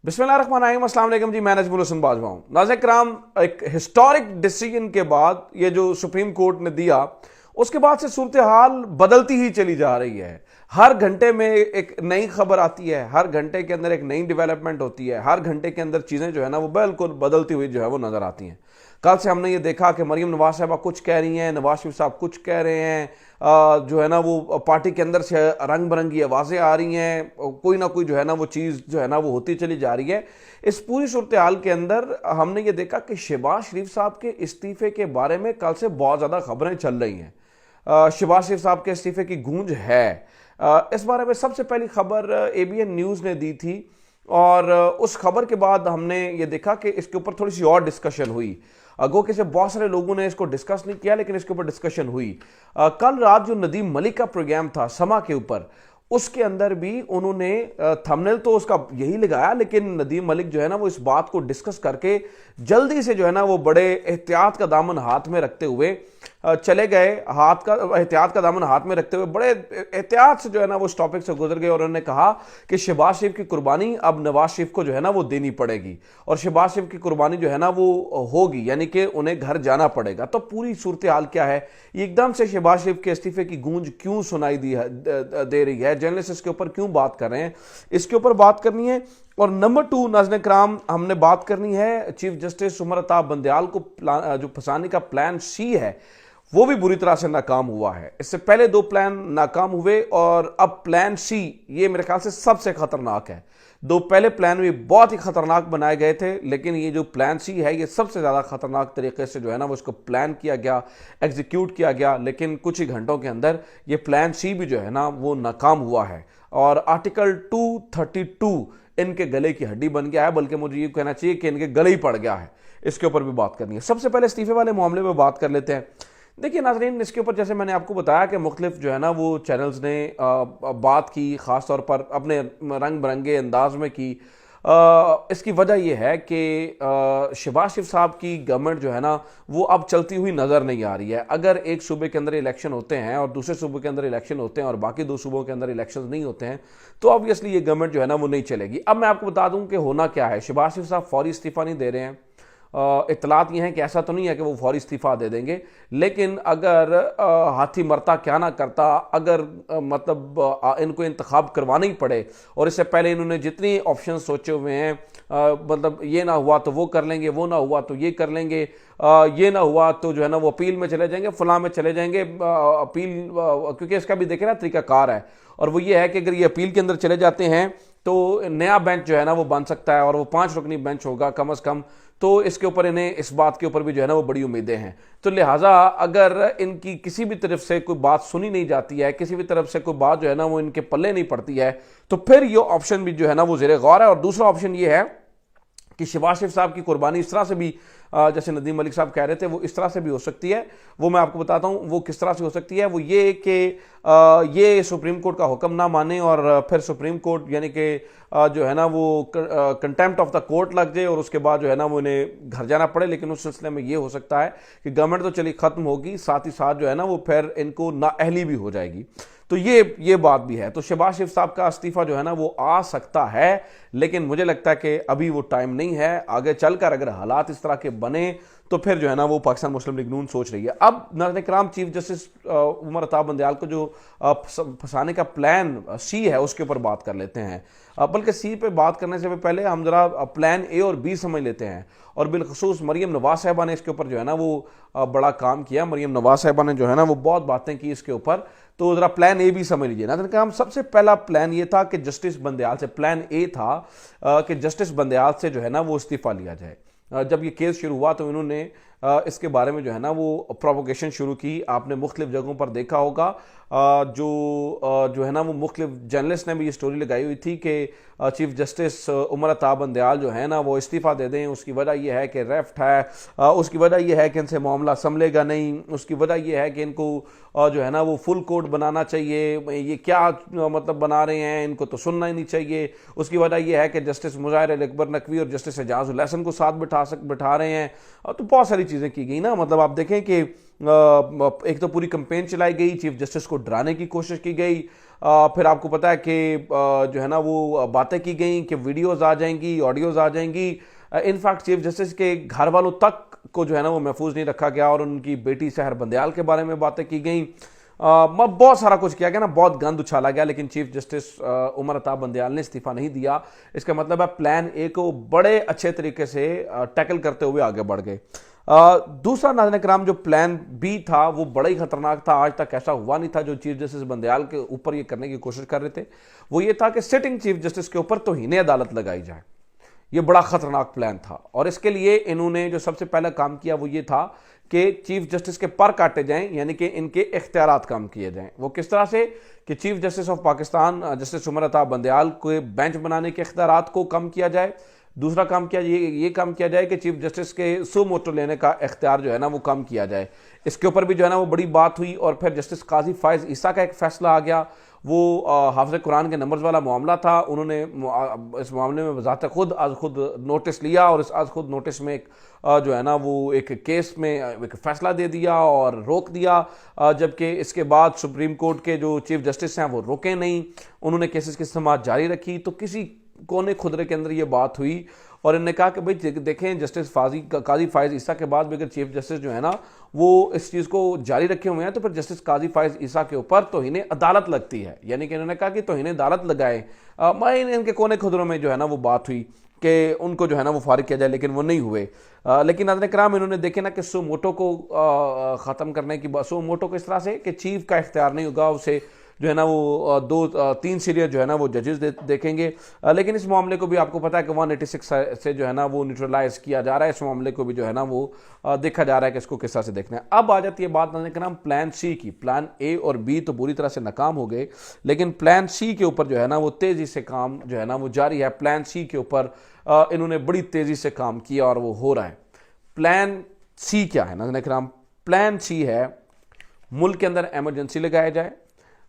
बिस्मिल्लाहिर्रहमानिर्रहीम, अस्सलाम वालेकुम जी। मैं नजमुल हसन बाजवा हूं। नाज़रीन किराम, एक हिस्टोरिक डिसीजन के बाद ये जो सुप्रीम कोर्ट ने दिया, उसके बाद से सूरत हाल बदलती ही चली जा रही है। हर घंटे में एक नई खबर आती है, हर घंटे के अंदर एक नई डेवलपमेंट होती है, हर घंटे के अंदर चीज़ें जो है ना वो बिल्कुल बदलती हुई जो है वो नज़र आती हैं। कल से हमने ये देखा कि मरीम नवाज साहबा कुछ कह रही हैं, नवाज शरीफ साहब कुछ कह रहे हैं। जो है ना वो पार्टी के अंदर से रंग बिरंगी आवाज़ें आ रही हैं, कोई ना कोई जो है ना वो चीज़ जो है ना वो होती चली जा रही है। इस पूरी सूरत हाल के अंदर हमने ये देखा कि शहबाज शरीफ साहब के इस्तीफे के बारे में कल से बहुत ज़्यादा खबरें चल रही हैं। शहबाज शरीफ साहब के इस्तीफे की गूंज है। इस बारे में सबसे पहली खबर एबीएन न्यूज़ ने दी थी और उस खबर के बाद हमने ये देखा कि इसके ऊपर थोड़ी सी और डिस्कशन हुई। गो कि से बहुत सारे लोगों ने इसको डिस्कस नहीं किया, लेकिन इसके ऊपर डिस्कशन हुई। कल रात जो नदीम मलिक का प्रोग्राम था समा के ऊपर, उसके अंदर भी उन्होंने थंबनेल तो उसका यही लगाया, लेकिन नदीम मलिक जो है ना वो इस बात को डिस्कस करके जल्दी से जो है ना वो बड़े एहतियात का दामन हाथ में रखते हुए चले गए। एहतियात का दामन हाथ में रखते हुए बड़े एहतियात से जो है ना वो उस टॉपिक से गुजर गए और उन्होंने कहा कि शहबाज शरीफ की कुर्बानी अब नवाज शरीफ को जो है ना वो देनी पड़ेगी और शहबाज शरीफ की कुर्बानी जो है ना वो होगी, यानी कि उन्हें घर जाना पड़ेगा। तो पूरी सूरत हाल क्या है, एकदम से शहबाज शरीफ के इस्तीफे की गूंज क्यों सुनाई दे रही है, जर्नलिस्ट इसके ऊपर क्यों बात कर रहे हैं, इसके ऊपर बात करनी है। और नंबर 2 नाज़रीन किराम, हमने बात करनी है चीफ जस्टिस उमर अता बंदयाल को जो फंसाने का प्लान सी है वो भी बुरी तरह से नाकाम हुआ है। इससे पहले 2 प्लान नाकाम हुए और अब प्लान सी ये मेरे ख्याल से सबसे खतरनाक है। 2 पहले प्लान भी बहुत ही खतरनाक बनाए गए थे, लेकिन ये जो प्लान सी है ये सबसे ज़्यादा खतरनाक तरीके से जो है ना वो इसको प्लान किया गया, एग्जीक्यूट किया गया, लेकिन कुछ ही घंटों के अंदर ये प्लान सी भी जो है ना वो नाकाम हुआ है और आर्टिकल 232 इनके गले की हड्डी बन गया है, बल्कि मुझे ये कहना चाहिए कि इनके गले ही पड़ गया है। इसके ऊपर भी बात करनी है। सबसे पहले इस्तीफे वाले मामले में बात कर लेते हैं। देखिए नाजरीन, इसके ऊपर जैसे मैंने आपको बताया कि मुख्तलिफ जो है ना वो चैनल्स ने बात की, ख़ास तौर पर अपने रंग बिरंगे अंदाज में की। इसकी वजह यह है कि शहबाज शरीफ साहब की गवर्नमेंट जो है ना वो अब चलती हुई नज़र नहीं आ रही है। अगर एक सूबे के अंदर इलेक्शन होते हैं और दूसरे सूबे के अंदर इलेक्शन होते हैं और बाकी 2 सूबों के अंदर इलेक्शन नहीं होते हैं, तो ऑब्वियसली ये गवर्नमेंट जो है ना वो नहीं चलेगी। अब मैं आपको बता दूं कि होना क्या है। शहबाज शरीफ साहब फौरी इस्तीफ़ा नहीं दे रहे हैं। इतलात ये हैं कि ऐसा तो नहीं है कि वो फौरी इस्तीफ़ा दे देंगे, लेकिन अगर हाथी मरता क्या ना करता, अगर मतलब इनको इंतखाब करवाना ही पड़े और इससे पहले इन्होंने जितने ऑप्शन सोचे हुए हैं, मतलब ये ना हुआ तो वो कर लेंगे, वो ना हुआ तो ये कर लेंगे, ये ना हुआ तो जो है ना वो अपील में चले जाएंगे, फलां में चले जाएंगे। अपील क्योंकि इसका भी देखें ना तरीकाकार है, और वो ये है कि अगर ये अपील के अंदर चले जाते हैं तो नया बेंच जो है ना वो बन सकता है और वो 5 रुकनी बेंच होगा कम अज़ कम। तो इसके ऊपर इन्हें इस बात के ऊपर भी जो है ना वो बड़ी उम्मीदें हैं। तो लिहाजा अगर इनकी किसी भी तरफ से कोई बात सुनी नहीं जाती है, किसी भी तरफ से कोई बात जो है ना वो इनके पल्ले नहीं पड़ती है, तो फिर ये ऑप्शन भी जो है ना वो ज़ेरे गौर है। और दूसरा ऑप्शन ये है कि शहबाज शरीफ साहब की कुर्बानी इस तरह से भी, जैसे नदीम मलिक साहब कह रहे थे, वो इस तरह से भी हो सकती है। वो मैं आपको बताता हूं वो किस तरह से हो सकती है। वो ये कि ये सुप्रीम कोर्ट का हुक्म ना माने और फिर सुप्रीम कोर्ट यानी कि जो है ना वो कंटेम्प्ट ऑफ द कोर्ट लग जाए और उसके बाद जो है ना वो इन्हें घर जाना पड़े। लेकिन उस सिलसिले में ये हो सकता है कि गवर्नमेंट तो चली खत्म होगी, साथ ही साथ जो है ना वो फिर इनको नाअहली भी हो जाएगी। तो ये बात भी है। तो शहबाज शरीफ साहब का इस्तीफा जो है ना वो आ सकता है, लेकिन मुझे लगता है कि अभी वो टाइम नहीं है। आगे चलकर अगर हालात इस तरह के बने तो फिर जो है ना वो पाकिस्तान मुस्लिम लीग नून सोच रही है। अब नाज़रीन किराम, चीफ जस्टिस उमर अता बंदयाल को जो फंसाने का प्लान सी है उसके ऊपर बात कर लेते हैं। बल्कि सी पे बात करने से पहले हम जरा प्लान ए और बी समझ लेते हैं। और बिलखसूस मरीम नवाज साहिबा ने इसके ऊपर जो है ना वो बड़ा काम किया। मरीम नवाज साहिबा ने जो है ना वो बहुत बातें की इसके ऊपर। तो जरा प्लान ए भी समझ लीजिए ना। तो हम सबसे पहला प्लान ये था कि जस्टिस बंदयाल से, प्लान ए था कि जस्टिस बंदयाल से जो है ना वो इस्तीफा लिया जाए। जब ये केस शुरू हुआ तो इन्होंने इसके बारे में जो है ना वो प्रोपोगेशन शुरू की। आपने मुख्तलिफ जगहों पर देखा होगा, जो है ना वो मुख्तलिफ जर्नलिस्ट ने भी ये स्टोरी लगाई हुई थी कि चीफ जस्टिस उमर अता बंदयाल जो है ना वो इस्तीफ़ा दे दें। उसकी वजह यह है कि रेफ्ट है, उसकी वजह यह है कि इनसे मामला संभलेगा नहीं, उसकी वजह यह है कि इनको जो है ना वो फुल कोर्ट बनाना चाहिए। ये क्या मतलब बना रहे हैं, इनको तो सुनना ही नहीं चाहिए। उसकी वजह यह है कि जस्टिस मुज़ाहिर अकबर नकवी और जस्टिस एजाज़ुल हसन को साथ बिठा रहे हैं। तो बहुत सारी चीज़ें की गई ना, मतलब आप देखें कि एक तो पूरी कैंपेन चलाई गई, चीफ जस्टिस को डराने की कोशिश की गई, फिर आपको पता है कि जो है ना वो बातें की गई कि वीडियोस आ जाएंगी, ऑडियोज आ जाएंगी। इनफैक्ट चीफ जस्टिस के घर वालों तक को जो है ना वो महफूज नहीं रखा गया और उनकी बेटी सहर बंदयाल के बारे में बातें की गई। बहुत सारा कुछ किया गया ना, बहुत गंद उछाला गया, लेकिन चीफ जस्टिस उमर अता बंदयाल ने इस्तीफा नहीं दिया। इसका मतलब है प्लान ए को बड़े अच्छे तरीके से टैकल करते हुए आगे बढ़ गए। दूसरा नाज़रीन किराम, जो प्लान बी था वो बड़ा ही खतरनाक था। आज तक ऐसा हुआ नहीं था जो चीफ जस्टिस बंदयाल के ऊपर ये करने की कोशिश कर रहे थे। वो ये था कि सिटिंग चीफ जस्टिस के ऊपर तौहीन अदालत लगाई जाए। ये बड़ा खतरनाक प्लान था और इसके लिए इन्होंने जो सबसे पहला काम किया वो ये था कि चीफ जस्टिस के पर काटे जाएं, यानी कि इनके इख्तियारात कम किए जाएं। वो किस तरह से कि chief justice of Pakistan justice Umar Ata Bandial को बेंच बनाने के इख्तियारात को कम किया जाए। दूसरा काम किया ये काम किया जाए कि चीफ जस्टिस के सू मोटो लेने का इख्तियार जो है ना वो कम किया जाए। इसके ऊपर भी जो है ना वो बड़ी बात हुई और फिर जस्टिस काजी फायज ईसा का एक फैसला आ गया। वो हाफिज कुरान के नंबर्स वाला मामला था। उन्होंने इस मामले में बजाते खुद आज खुद नोटिस लिया और इस आज खुद नोटिस में एक जो है ना वो एक केस में एक फैसला दे दिया और रोक दिया, जबकि इसके बाद सुप्रीम कोर्ट के जो चीफ जस्टिस हैं वो रोके नहीं, उन्होंने केसेस की समाअत जारी रखी। तो किसी कोने खुदरे के अंदर ये बात हुई और इन्होंने कहा कि भाई देखें, जस्टिस काजी फायज ईसा के बाद भी अगर चीफ जस्टिस जो है ना वो इस चीज़ को जारी रखे हुए हैं तो फिर जस्टिस काजी फायज ईसा के ऊपर तौहीन अदालत लगती है। यानी कि इन्होंने कहा कि तौहीन अदालत लगाए। इनके कोने खुदरों में जो है ना वो बात हुई कि उनको जो है ना वो फारिग किया जाए, लेकिन वो नहीं हुए। लेकिन नाज़रीन किराम, इन्होंने देखे ना कि सू मोटो को ख़त्म करने की बात, सू मोटो को इस तरह से कि चीफ का इख्तियार नहीं होगा, उसे जो है ना वो 3 सीरियल जो है ना वो जजेस देखेंगे। लेकिन इस मामले को भी आपको पता है कि 186 से जो है ना वो न्यूट्रलाइज किया जा रहा है। इस मामले को भी जो है ना वो देखा जा रहा है कि इसको किस तरह से देखना है। अब आ जाती है बात नाज़रीन किराम प्लान सी की। प्लान ए और बी तो बुरी तरह से नाकाम हो गए, लेकिन प्लान सी के ऊपर जो है ना वो तेज़ी से काम जो है ना वो जारी है। प्लान सी के ऊपर इन्होंने बड़ी तेज़ी से काम किया और वो हो रहा है। प्लान सी क्या है नाज़रीन किराम? प्लान सी है मुल्क के अंदर एमरजेंसी लगाया जाए,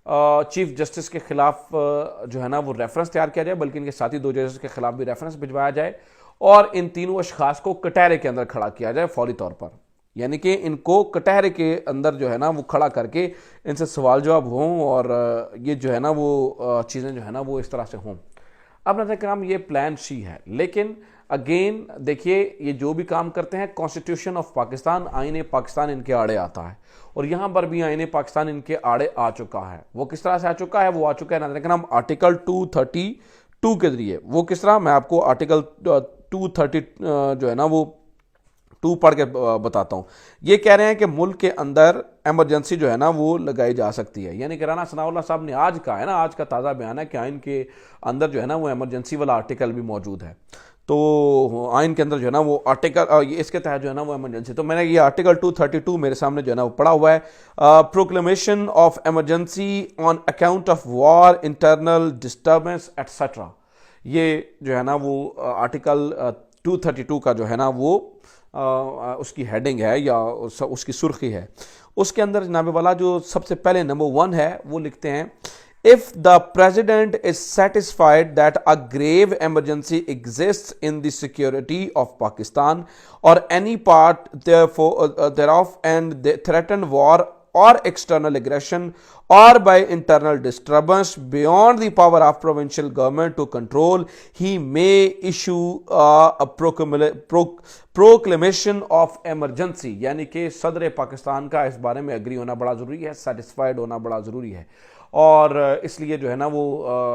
चीफ जस्टिस के खिलाफ जो है ना वो रेफरेंस तैयार किया जाए, बल्कि इनके साथी 2 जजेस के खिलाफ भी रेफरेंस भिजवाया जाए और इन तीनों अशखास को कटहरे के अंदर खड़ा किया जाए फौरी तौर पर। यानी कि इनको कटहरे के अंदर जो है ना वो खड़ा करके इनसे सवाल जवाब हों और ये जो है ना वो चीज़ें जो है ना वो इस तरह से हों। अब नाज़रीन किराम ये प्लान सी है, लेकिन अगेन देखिए ये जो भी काम करते हैं कॉन्स्टिट्यूशन ऑफ पाकिस्तान, आईन पाकिस्तान इनके आड़े आता है और यहाँ पर भी आईन पाकिस्तान इनके आड़े आ चुका है। वो किस तरह से आ चुका है? वो आ चुका है नाज़रीन किराम आर्टिकल 232 के जरिए। वो किस तरह, मैं आपको आर्टिकल 230 जो है ना वो 2 पढ़ के बताता हूँ। ये कह रहे हैं कि मुल्क के अंदर एमरजेंसी जो है ना वो लगाई जा सकती है। यानी कि राना सनाउल्लाह साहब ने आज कहा है ना, आज का ताज़ा बयान है कि आइन के अंदर जो है ना वो एमरजेंसी वाला आर्टिकल भी मौजूद है। तो आइन के अंदर जो है ना वो आर्टिकल इसके तहत जो है ना वो एमरजेंसी, तो मैंने ये आर्टिकल 232 मेरे सामने जो है ना वो पढ़ा हुआ है। Proclamation of emergency on account of war, internal disturbance etcetera. ये जो है ना वो आर्टिकल 232 का जो है ना वो उसकी हेडिंग है या उसकी सुर्खी है। उसके अंदर जनाब वाला जो सबसे पहले नंबर 1 है वो लिखते हैं, if the president is satisfied that a grave emergency exists in the security of Pakistan or any part thereof and they threaten war or external aggression or by internal disturbance beyond the power of provincial government to control, he may issue a proclamation of emergency। यानी कि सदर पाकिस्तान का इस बारे में agree होना बड़ा ज़रूरी है, सेटिस्फाइड होना बड़ा ज़रूरी है और इसलिए जो है ना वो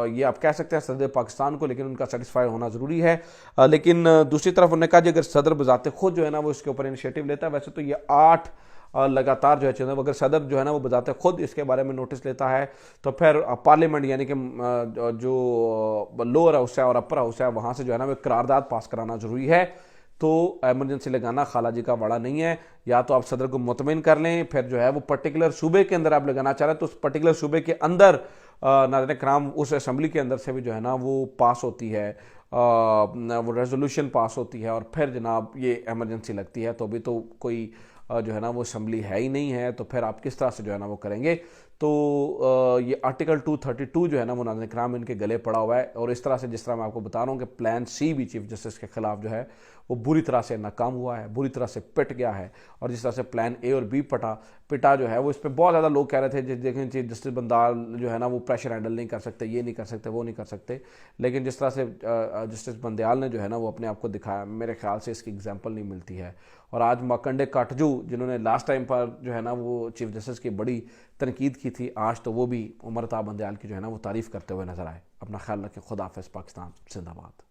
ये आप कह सकते हैं सदर पाकिस्तान को, लेकिन उनका सेटिस्फाई होना ज़रूरी है। लेकिन दूसरी तरफ उन्होंने कहा कि अगर सदर बजाते खुद जो है ना वो इसके ऊपर इनिशिएटिव लेता है, वैसे तो ये 8 लगातार जो है चीज़ें, अगर सदर जो है ना वो बजाते खुद इसके बारे में नोटिस लेता है तो फिर पार्लियामेंट यानी कि जो लोअर हाउस है और अपर हाउस है वहाँ से जो है ना वो करारदाद पास कराना ज़रूरी है। तो एमरजेंसी लगाना खाला जी का वाड़ा नहीं है, या तो आप सदर को मुतमिन कर लें, फिर जो है वो पर्टिकुलर सूबे के अंदर आप लगाना चाह रहे हैं तो उस पर्टिकुलर सूबे के अंदर नाज़रीन किराम उस असेंबली के अंदर से भी जो है ना वो पास होती है, वो रेजोल्यूशन पास होती है और फिर जनाब ये एमरजेंसी लगती है। तो अभी तो कोई जो है ना वो असेंबली है ही नहीं है, तो फिर आप किस तरह से जो है ना वो करेंगे। तो ये आर्टिकल 232 जो है ना वो नाज़रीन इकराम इनके गले पड़ा हुआ है। और इस तरह से जिस तरह मैं आपको बता रहा हूँ कि प्लान सी भी चीफ जस्टिस के खिलाफ जो है वो बुरी तरह से नाकाम हुआ है, बुरी तरह से पिट गया है। और जिस तरह से प्लान ए और बी पिटा जो है वो, इस पर बहुत ज़्यादा लोग कह रहे थे देखें चीफ जस्टिस बंदाल जो है ना वो प्रेशर हैंडल नहीं कर सकते, ये नहीं कर सकते, वो नहीं कर सकते। लेकिन जिस तरह से जस्टिस बंदयाल ने जो है ना वो अपने आप को दिखाया, मेरे ख्याल से इसकी एग्जाम्पल नहीं मिलती है। और आज मार्कंडे काटजू जिन्होंने लास्ट टाइम पर जो है ना वो चीफ जस्टिस की बड़ी तनकीद की थी, आज तो वो भी उमर अता बंदयाल की जो है ना वो तारीफ़ करते हुए नजर आए। अपना ख्याल रखें। खुदा हाफ़िज़। पाकिस्तान जिंदाबाद।